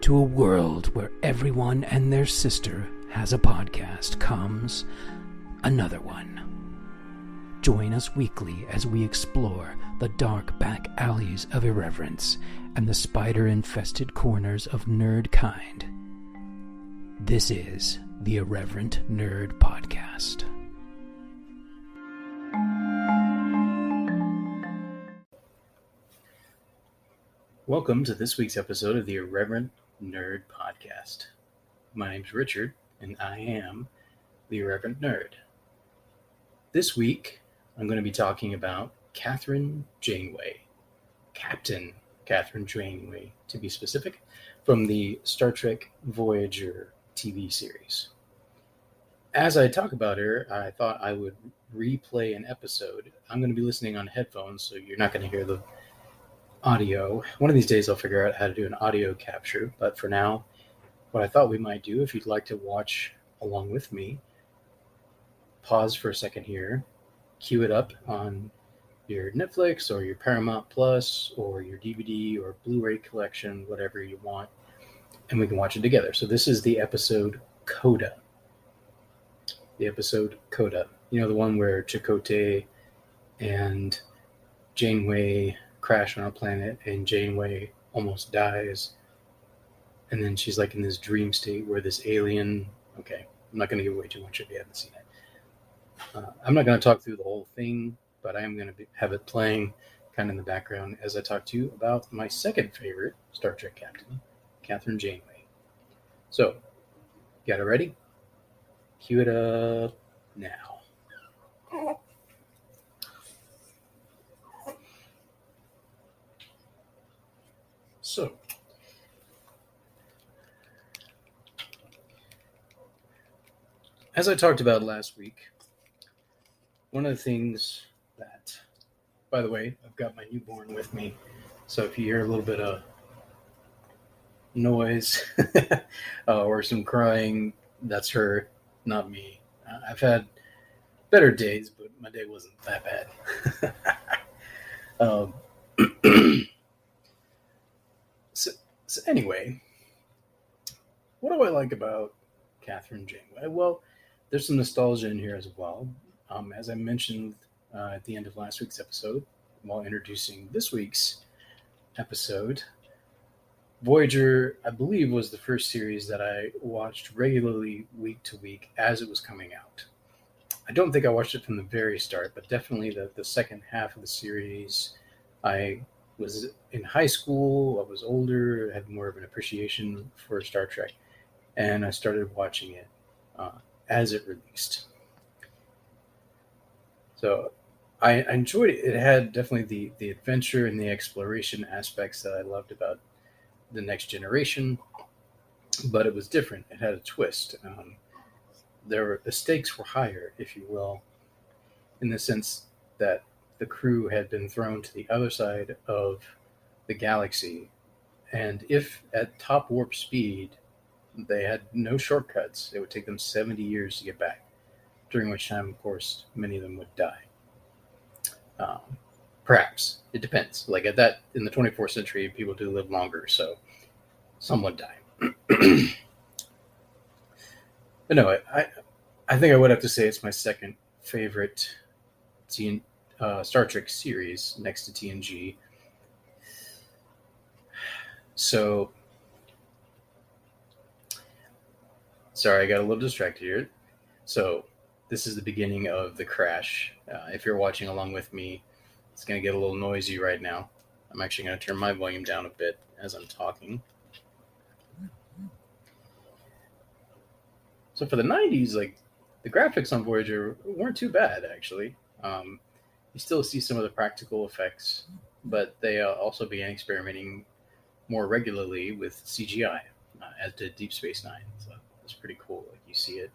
To a world where everyone and their sister has a podcast comes another one. Join us weekly as we explore the dark back alleys of irreverence and the spider-infested corners of nerd kind. This is the Irreverent Nerd Podcast. Welcome to this week's episode of the Irreverent Nerd Podcast. My name's Richard, and I am the Irreverent Nerd. This week, I'm going to be talking about Kathryn Janeway, Captain Kathryn Janeway, to be specific, from the Star Trek Voyager TV series. As I talk about her, I thought I would replay an episode. I'm going to be listening on headphones, so you're not going to hear the audio. One of these days I'll figure out how to do an audio capture, but for now, what I thought we might do, if you'd like to watch along with me, pause for a second here, cue it up on your Netflix or your Paramount Plus or your DVD or Blu-ray collection, whatever you want, and we can watch it together. So this is the episode Coda. The episode Coda. You know, the one where Chakotay and Janeway crash on a planet and Janeway almost dies, and then she's like in this dream state where this alien, okay, I'm not going to give away too much if you haven't seen it. I'm not going to talk through the whole thing, but I am going to have it playing kind of in the background as I talk to you about my second favorite Star Trek captain, Kathryn Janeway. So, got it ready? Cue it up now. So, as I talked about last week, one of the things that, by the way, I've got my newborn with me, so if you hear a little bit of noise or some crying, that's her, not me. I've had better days, but my day wasn't that bad. So anyway, what do I like about Kathryn Janeway? Well, there's some nostalgia in here as well. As I mentioned at the end of last week's episode, while introducing this week's episode, Voyager, I believe, was the first series that I watched regularly week to week as it was coming out. I don't think I watched it from the very start, but definitely the second half of the series. I was in high school, I was older, had more of an appreciation for Star Trek, and I started watching it as it released. So I enjoyed it. It had definitely the adventure and the exploration aspects that I loved about The Next Generation, but it was different. It had a twist. The stakes were higher, if you will, in the sense that the crew had been thrown to the other side of the galaxy, and if at top warp speed, they had no shortcuts. It would take them 70 years to get back, during which time, of course, many of them would die. Perhaps. It depends. Like at that, in the 24th century, people do live longer, so some would die. But no, I think I would have to say it's my second favorite Star Trek series next to TNG. So, sorry, I got a little distracted here. So, this is the beginning of the crash. If you're watching along with me, it's going to get a little noisy right now. I'm actually going to turn my volume down a bit as I'm talking. So for the 90s, like, the graphics on Voyager weren't too bad, actually. You still see some of the practical effects, but they also began experimenting more regularly with CGI, as did Deep Space Nine. So it's pretty cool. Like, you see it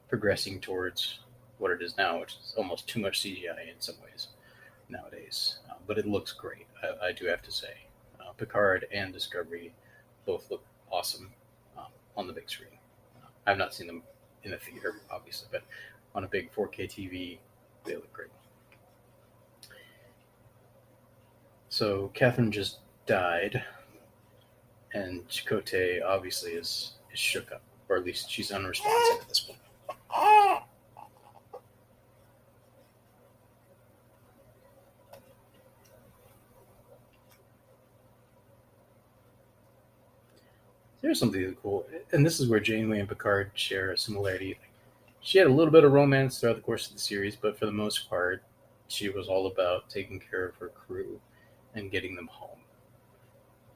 progressing towards what it is now, which is almost too much CGI in some ways nowadays. But it looks great, I do have to say. Picard and Discovery both look awesome on the big screen. I've not seen them in a theater, obviously, but on a big 4K TV, they look great. So Kathryn just died, and Chakotay obviously is shook up, or at least she's unresponsive at this point. There's something really cool, and this is where Janeway and Picard share a similarity. She had a little bit of romance throughout the course of the series, but for the most part, she was all about taking care of her crew and getting them home.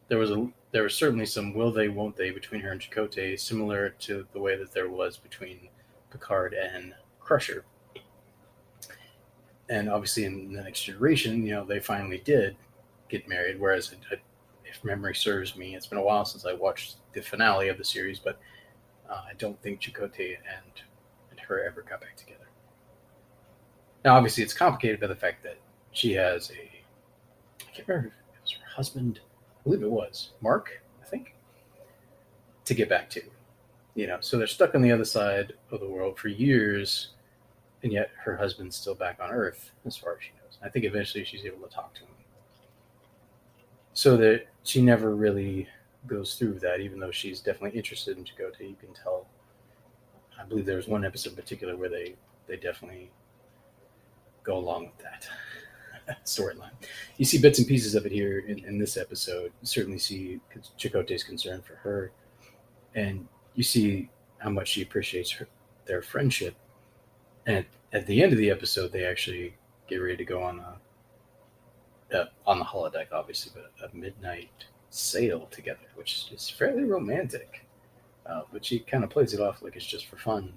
There was certainly some will they, won't they between her and Chakotay, similar to the way that there was between Picard and Crusher. And obviously, in the next generation, they finally did get married. Whereas, if memory serves me, it's been a while since I watched the finale of the series, but I don't think Chakotay and her ever got back together. Now, obviously, it's complicated by the fact that she has I can't remember if it was her husband, I believe it was Mark, I think, to get back to. So they're stuck on the other side of the world for years, and yet her husband's still back on Earth, as far as she knows. I think eventually she's able to talk to him. So that she never really goes through that, even though she's definitely interested in Chakotay. You can tell. I believe there was one episode in particular where they definitely go along with that storyline. You see bits and pieces of it here in this episode. You certainly see Chakotay's concern for her, and you see how much she appreciates their friendship. And at the end of the episode, they actually get ready to go on the holodeck, obviously, but a midnight sail together, which is fairly romantic. But she kind of plays it off like it's just for fun.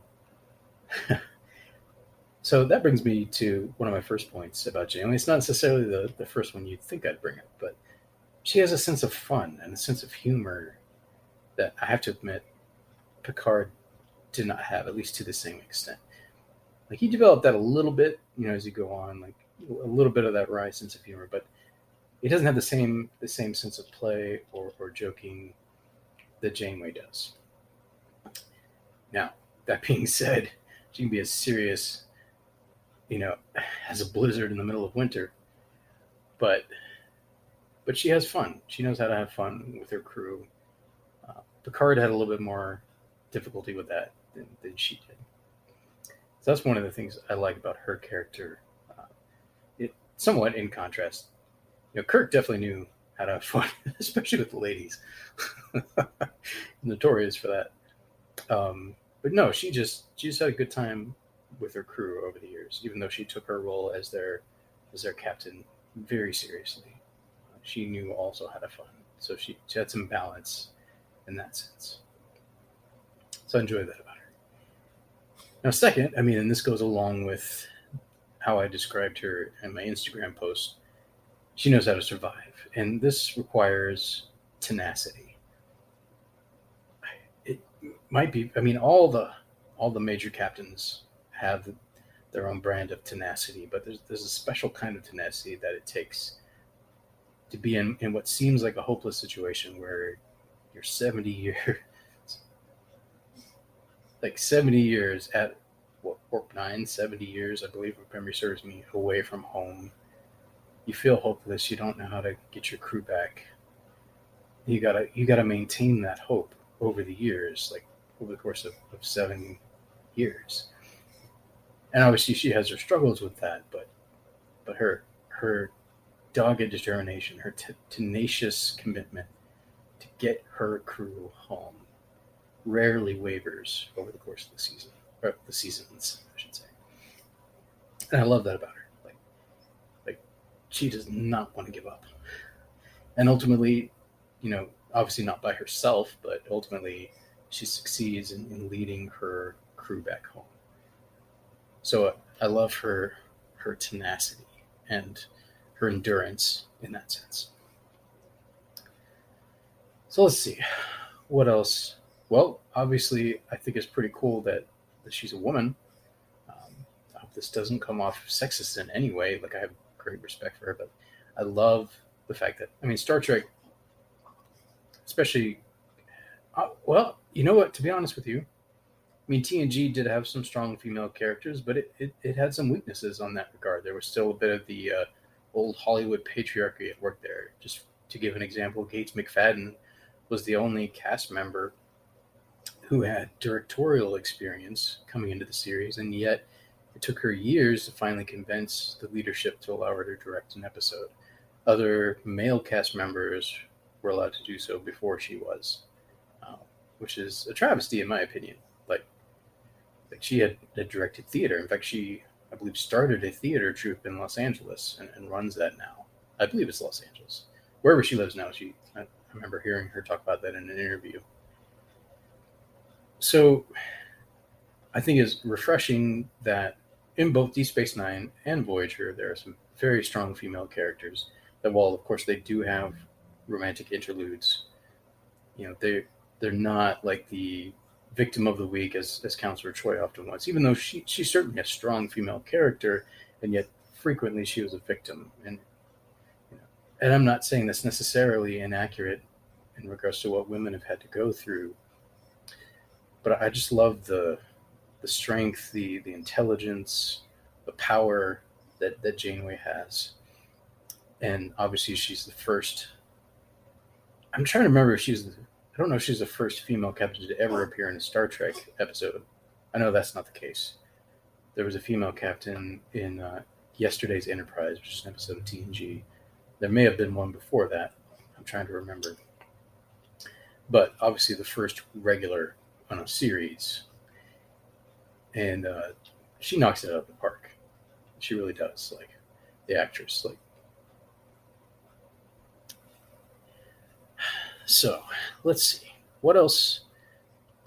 So that brings me to one of my first points about Janeway. It's not necessarily the first one you'd think I'd bring up, but she has a sense of fun and a sense of humor that I have to admit Picard did not have, at least to the same extent. Like, he developed that a little bit, as you go on, like a little bit of that wry sense of humor, but he doesn't have the same sense of play or joking that Janeway does. Now, that being said, she can be as serious, as a blizzard in the middle of winter, but she has fun. She knows how to have fun with her crew. Picard had a little bit more difficulty with that than she did. So that's one of the things I like about her character. It somewhat in contrast. Kirk definitely knew how to have fun, especially with the ladies. Notorious for that. But no, she just had a good time with her crew over the years, even though she took her role as their captain very seriously. She knew also how to have fun. So she had some balance in that sense. So I enjoy that about her. Now, second, and this goes along with how I described her in my Instagram post, she knows how to survive. And this requires tenacity. It might be, all the major captains have their own brand of tenacity, but there's a special kind of tenacity that it takes to be in what seems like a hopeless situation where you're 70 years, like 70 years at Warp 9, 70 years, I believe, if memory serves me, away from home. You feel hopeless. You don't know how to get your crew back. You gotta maintain that hope over the years, like over the course of 7 years. And obviously she has her struggles with that, but her dogged determination, her tenacious commitment to get her crew home rarely wavers over the course of the season, or the seasons, I should say. And I love that about her. Like she does not want to give up. And ultimately, obviously not by herself, but ultimately she succeeds in leading her crew back home. So I love her tenacity and her endurance in that sense. So let's see. What else? Well, obviously, I think it's pretty cool that she's a woman. I hope this doesn't come off sexist in any way. Like, I have great respect for her, but I love the fact that, Star Trek, especially, well, you know what, to be honest with you, TNG did have some strong female characters, but it had some weaknesses on that regard. There was still a bit of the old Hollywood patriarchy at work there. Just to give an example, Gates McFadden was the only cast member who had directorial experience coming into the series, and yet it took her years to finally convince the leadership to allow her to direct an episode. Other male cast members were allowed to do so before she was, uh, which is a travesty in my opinion. Like she had directed theater. In fact, she, I believe, started a theater troupe in Los Angeles and runs that now. I believe it's Los Angeles. Wherever she lives now, I remember hearing her talk about that in an interview. So I think it's refreshing that in both Deep Space Nine and Voyager, there are some very strong female characters that, while of course they do have romantic interludes, they're not like the victim of the week as Counselor Choi often was, even though she's certainly a strong female character, and yet frequently she was a victim. And I'm not saying that's necessarily inaccurate in regards to what women have had to go through, but I just love the strength, the intelligence, the power that Janeway has. And obviously she's the first. I'm trying to remember if I don't know if she's the first female captain to ever appear in a Star Trek episode. I know that's not the case. There was a female captain in yesterday's Enterprise, which is an episode of TNG. There may have been one before that. I'm trying to remember. But obviously the first regular on a series. And she knocks it out of the park. She really does. Like, the actress. So, let's see. What else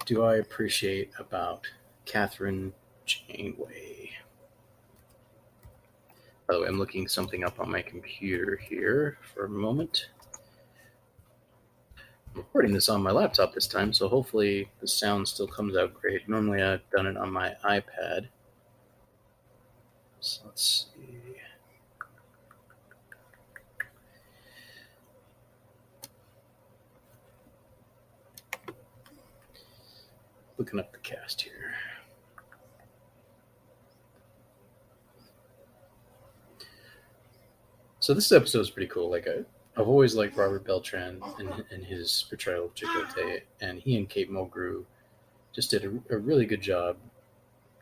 do I appreciate about Kathryn Janeway? By the way, I'm looking something up on my computer here for a moment. I'm recording this on my laptop this time, so hopefully the sound still comes out great. Normally I've done it on my iPad. So let's see. Looking up the cast here. So this episode is pretty cool. I've always liked Robert Beltran and his portrayal of Chakotay, and he and Kate Mulgrew just did a really good job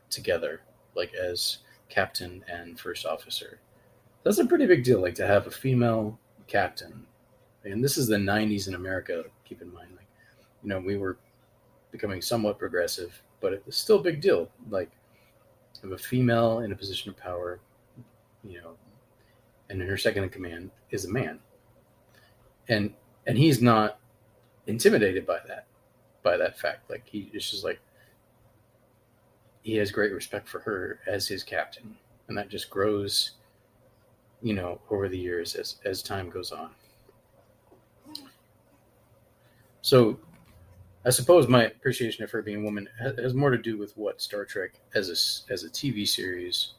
together, as captain and first officer. That's a pretty big deal, to have a female captain. And this is the 90s in America, keep in mind. We were becoming somewhat progressive, but it was still a big deal. Have a female in a position of power, and in her second in command is a man. And he's not intimidated by that fact. It's just he has great respect for her as his captain, and that just grows, over the years as time goes on. So I suppose my appreciation of her being a woman has more to do with what Star Trek as a TV series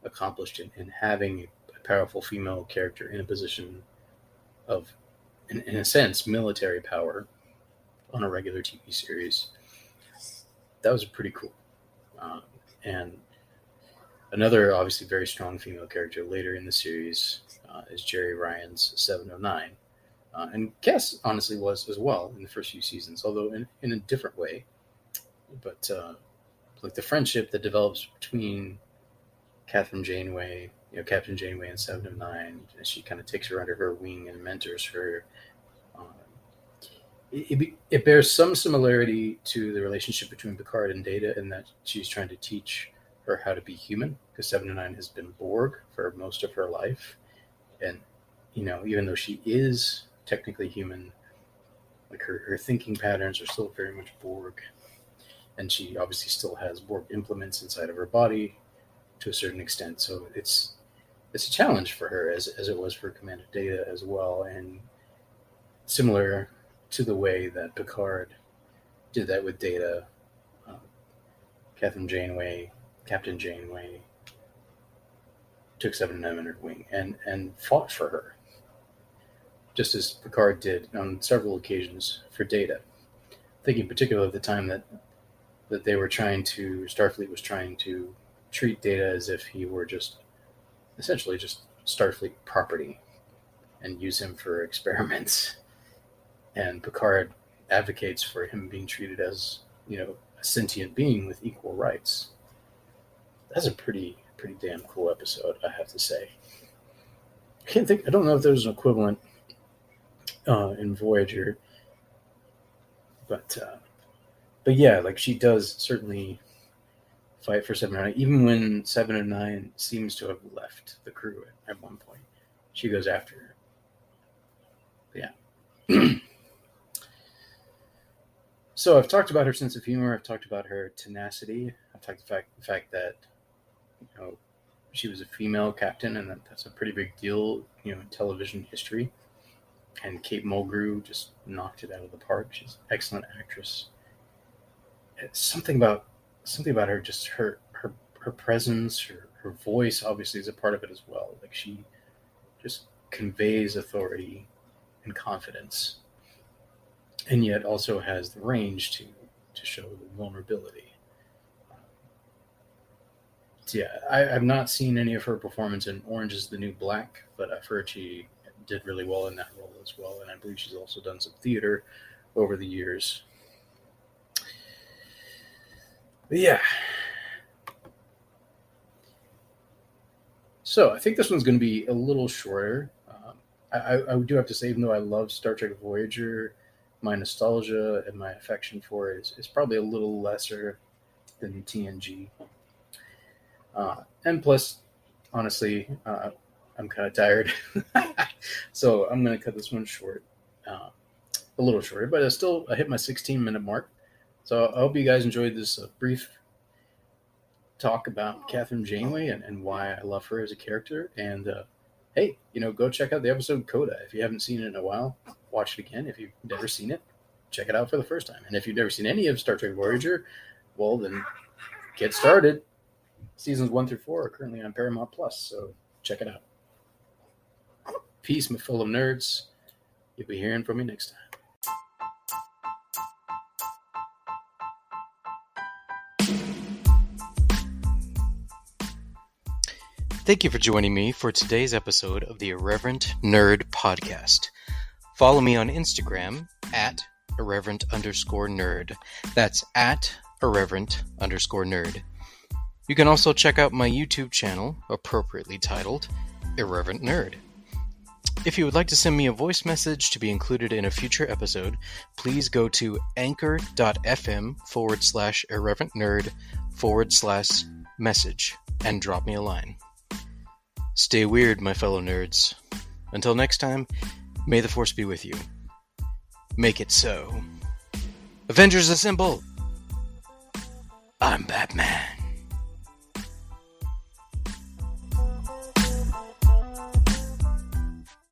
accomplished in having a powerful female character in a position of, in a sense, military power on a regular TV series. That was pretty cool. And another obviously very strong female character later in the series is Jerry Ryan's 709. And Cass honestly was as well in the first few seasons, although in a different way. But the friendship that develops between Kathryn Janeway, Captain Janeway and 709, as she kind of takes her under her wing and mentors her. It bears some similarity to the relationship between Picard and Data in that she's trying to teach her how to be human, because 709 has been Borg for most of her life. And, even though she is technically human, her thinking patterns are still very much Borg. And she obviously still has Borg implements inside of her body to a certain extent. So it's a challenge for her, as it was for Commander Data as well. And similar to the way that Picard did that with Data, Captain Janeway took 709 under her wing and fought for her, just as Picard did on several occasions for Data. Thinking particularly of the time that they were Starfleet was trying to treat Data as if he were essentially just Starfleet property and use him for experiments. and Picard advocates for him being treated as, a sentient being with equal rights. That's a pretty damn cool episode, I have to say. I don't know if there's an equivalent in Voyager, but yeah, like, she does certainly fight for 7 and 9, even when 7 and 9 seems to have left the crew at one point. She goes after her. Yeah. So I've talked about her sense of humor. I've talked about her tenacity. I've talked about the fact that, she was a female captain, and that's a pretty big deal, in television history. And Kate Mulgrew just knocked it out of the park. She's an excellent actress. It's something about her, just her presence, her voice obviously is a part of it as well. Like, she just conveys authority and confidence, and yet also has the range to show the vulnerability. So yeah, I've not seen any of her performance in Orange is the New Black, but I've heard she did really well in that role as well, and I believe she's also done some theater over the years. But yeah. So I think this one's going to be a little shorter. I do have to say, even though I love Star Trek Voyager, my nostalgia and my affection for it is probably a little lesser than TNG. And plus, honestly, I'm kind of tired. So I'm going to cut this one short. A little shorter, but I hit my 16-minute mark. So I hope you guys enjoyed this brief talk about Kathryn Janeway and why I love her as a character. And hey, go check out the episode Coda. If you haven't seen it in a while, watch it again. If you've never seen it, check it out for the first time. And if you've never seen any of Star Trek Voyager, well, then get started. Seasons 1 through 4 are currently on Paramount Plus, so check it out. Peace, my fellow nerds. You'll be hearing from me next time. Thank you for joining me for today's episode of the Irreverent Nerd Podcast. Follow me on Instagram at irreverent_nerd. That's at irreverent_nerd. You can also check out my YouTube channel, appropriately titled Irreverent Nerd. If you would like to send me a voice message to be included in a future episode, please go to anchor.fm/irreverentnerd/message and drop me a line. Stay weird, my fellow nerds. Until next time, may the Force be with you. Make it so. Avengers Assemble!